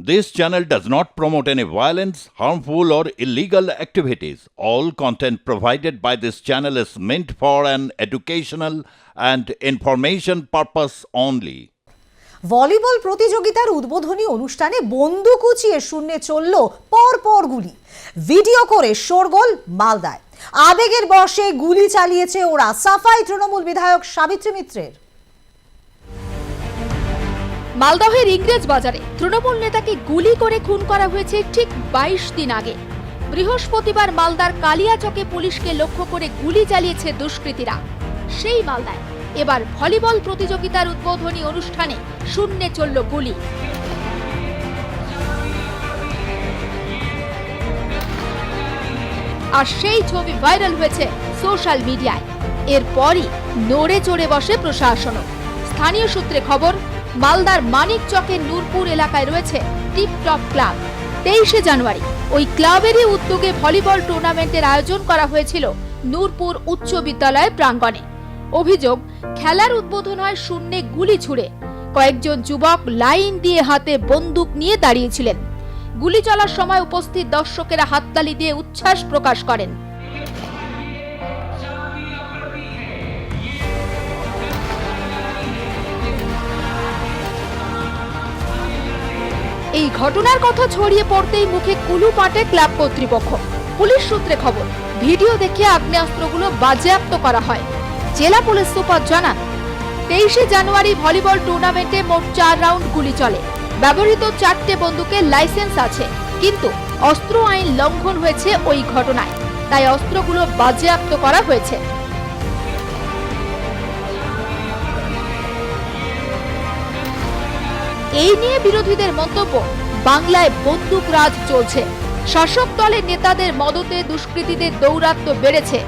This channel does not promote any violence, harmful, or illegal activities. All content provided by this channel is meant for an educational and information purpose only. Volleyball প্রতিযোগিতার উদ্বোধনী অনুষ্ঠানে বন্দুক উঁচিয়ে শূন্যে চলল পর গুলি। ভিডিও করে শোরগোল মালদায়। আবেগের বশে গুলি চালিয়েছে ওরা। সাফাই তৃণমূল বিধায়ক সাবিত্রী মিত্রের। মালদহের ইংরেজ বাজারে তৃণমূল নেতাকে গুলি করে খুন করা হয়েছে ঠিক 22 দিন আগে। বৃহস্পতিবার মালদার কালিয়াচকে পুলিশকে লক্ষ্য করে গুলি চালিয়েছে দুষ্কৃতীরা। সেই মালদায় এবার ভলিবল প্রতিযোগিতার উদ্বোধনী অনুষ্ঠানে শূন্যে চলল গুলি। আর সেই ছবি ভাইরাল হয়েছে সোশ্যাল মিডিয়ায়। এরপরই নড়ে চড়ে বসে প্রশাসনও। স্থানীয় সূত্রে খবর, মালদার মানিক চকের নূরপুর এলাকায় রয়েছে টিপটপ ক্লাব। 23 জানুয়ারি ওই ক্লাবেরই উদ্যোগে ভলিবল টুর্নামেন্টের আয়োজন করা হয়েছিল নূরপুর উচ্চ বিদ্যালয় প্রাঙ্গণে। অভিযোগ, খেলার উদ্বোধন হয় শূন্যে গুলি ছুড়ে। কয়েকজন যুবক লাইন দিয়ে হাতে বন্দুক নিয়ে দাঁড়িয়েছিলেন। গুলি চলার সময় উপস্থিত দর্শকেরা হাততালি দিয়ে উচ্ছ্বাস প্রকাশ করেন। এই ঘটনার কথা ছড়িয়ে পড়তেই মুখে কুলু পাটে ক্লাব কর্তৃপক্ষ। পুলিশ সূত্রে খবর, ভিডিও দেখে আগ্নেয়াস্ত্রগুলো বাজেয়াপ্ত করা হয়। জেলা পুলিশ সুপার জানান, 23 জানুয়ারি ভলিবল টুর্নামেন্টে মোট 4 রাউন্ড গুলি চলে। ব্যবহৃত 4টে বন্দুকের লাইসেন্স আছে, কিন্তু অস্ত্র আইন লঙ্ঘন হয়েছে ওই ঘটনায়, তাই অস্ত্রগুলো বাজেয়াপ্ত করা হয়েছে। এই নিয়ে বিরোধীদের মন্তব্য, বাংলায় বন্দুক রাজ চলছে। শাসক দলের নেতাদের মদতে দুষ্কৃতীদের দৌরাত্ম্য বেড়েছে।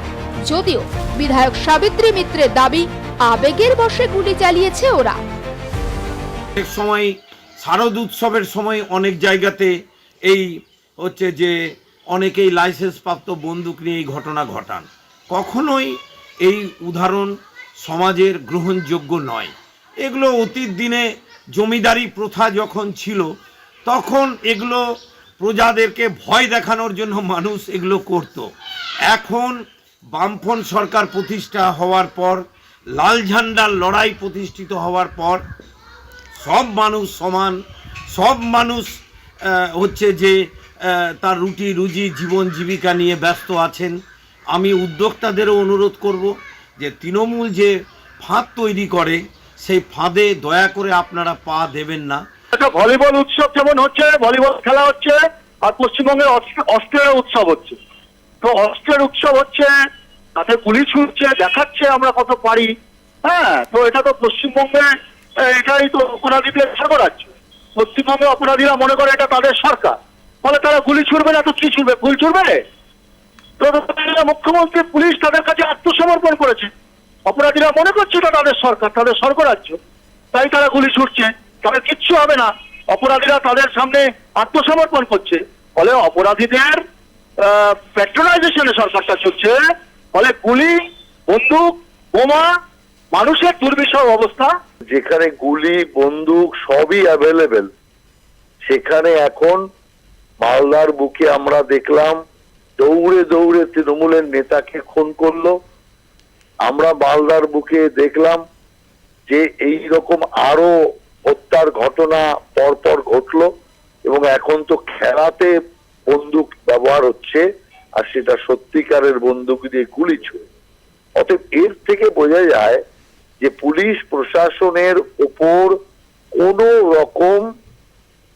যদিও বিধায়ক সাবিত্রী মিত্রের দাবি, আবেগের বশে গুলি চালিয়েছে ওরা। এক সময় শারদ উৎসবের সময় অনেক জায়গাতে এই হচ্ছে যে অনেকেই লাইসেন্স প্রাপ্ত বন্দুক নিয়ে এই ঘটনা ঘটান। কখনোই এই উদাহরণ সমাজের গ্রহণযোগ্য নয়। এগুলো অতীত দিনে জমিদারি প্রথা যখন ছিল তখন এগুলো প্রজাদেরকে ভয় দেখানোর জন্য মানুষ এগুলো করত। এখন বামফ্রন্ট সরকার প্রতিষ্ঠা হওয়ার পর, লাল ঝান্ডার লড়াই প্রতিষ্ঠিত হওয়ার পর সব মানুষ সমান, সব মানুষ হচ্ছে যে তার রুটি রুজি জীবন জীবিকা নিয়ে ব্যস্ত আছেন। আমি উদ্যোক্তাদেরও অনুরোধ করব যে তৃণমূল যে ফাঁদ তৈরি করে সেই ফাঁদে দয়া করে আপনারা পা দেবেন না। একটা ভলিবল উৎসব যেমন হচ্ছে, ভলিবল খেলা হচ্ছে, আর পশ্চিমবঙ্গে অস্ট্রেলিয়া উৎসব হচ্ছে। তো অস্ট্রেলিয়া উৎসব হচ্ছে, তাতে গুলি ছুটছে, দেখাচ্ছে আমরা কত পারি। হ্যাঁ, তো এটা তো পশ্চিমবঙ্গে এটাই তো অপরাধীদের সর্বরাজ্য। পশ্চিমবঙ্গে অপরাধীরা মনে করে এটা তাদের সরকার, ফলে তারা গুলি ছুড়বে না তো কি ছুড়বে? গুলি ছুড়বে। তো মুখ্যমন্ত্রী, পুলিশ তাদের কাছে আত্মসমর্পণ করেছে। অপরাধীরা মনে করছে এটা তাদের সরকার, তাদের স্বর্গরাজ্য, তাই তারা গুলি ছুটছে। তাদের কিচ্ছু হবে না। অপরাধীরা তাদের সামনে আত্মসমর্পণ করছে, ফলে অপরাধীদের প্যাট্রোনাইজেশনে সরকারটা চলছে। ফলে গুলি, বন্দুক, বোমা, মানুষের দুর্বিষহ অবস্থা। যেখানে গুলি বন্দুক সবই অ্যাভেলেবেল, সেখানে এখন মালদার বুকে আমরা দেখলাম দৌড়ে দৌড়ে তৃণমূলের নেতাকে খুন করলো। আমরা মালদার বুকে দেখলাম যে এই রকম আরো হত্যার ঘটনা পরপর ঘটলো, এবং এখন তো খেলাতে বন্দুক ব্যবহার হচ্ছে, আর সেটা সত্যিকারের বন্দুক দিয়ে গুলি ছুড়ে। অতএব এর থেকে বোঝা যায় যে পুলিশ প্রশাসনের উপর কোনো রকম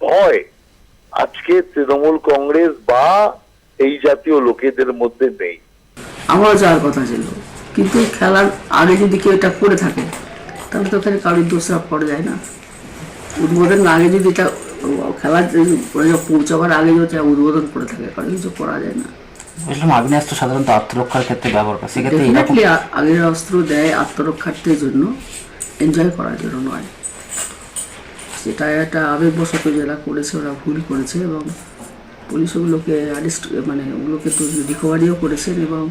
ভয় আজকে তৃণমূল কংগ্রেস বা এই জাতীয় লোকেদের মধ্যে নেই। আমার যাওয়ার কথা ছিল, কিন্তু খেলার আগে যদি কেউ এটা করে থাকে তাহলে তো ওখানে কারোর দোষারোপ করা যায় না। উদ্বোধন আগে যদি এটা খেলার পৌঁছাবার আগে যদি উদ্বোধন করে থাকে, কারো কিছু করা যায় না। আগ্নেয়াস্ত্র সাধারণত আত্মরক্ষার ক্ষেত্রে ব্যবহার করে, সেক্ষেত্রে আগের অস্ত্র দেয় আত্মরক্ষার্থের জন্য, এনজয় করার জন্য নয়। সেটা একটা আবেগবশত যারা করেছে ওরা ভুল করেছে, এবং পুলিশ ওগুলোকে অ্যারেস্ট ওগুলোকে তো রিকভারিও করেছেন। এবং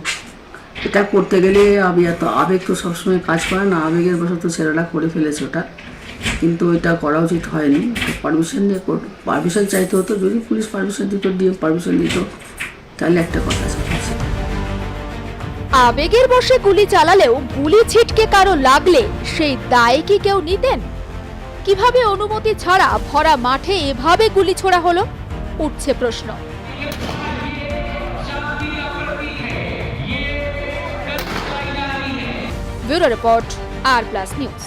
এটা করতে গেলে আমি এত আবেগ তো সবসময় কাজ করে না, আবেগের বশত ছেলেরা করে ফেলেছে ওটা। কিন্তু এটা করা উচিত হয়নি। পারমিশন নিয়ে পারমিশন চাইতে হতো, যদি পুলিশ পারমিশন দিত, দিয়ে পারমিশন দিত তাহলে একটা কথা ছিল। আবেগের বশে গুলি চালালেও গুলি ছিটকে কারো লাগলে সেই দায় কি কেউ নিতেন? কিভাবে অনুমতি ছাড়া ভরা মাঠে এভাবে গুলি ছোড়া হলো, উঠছে প্রশ্ন। ব্যুরো রিপোর্ট, আর প্লাস নিউজ।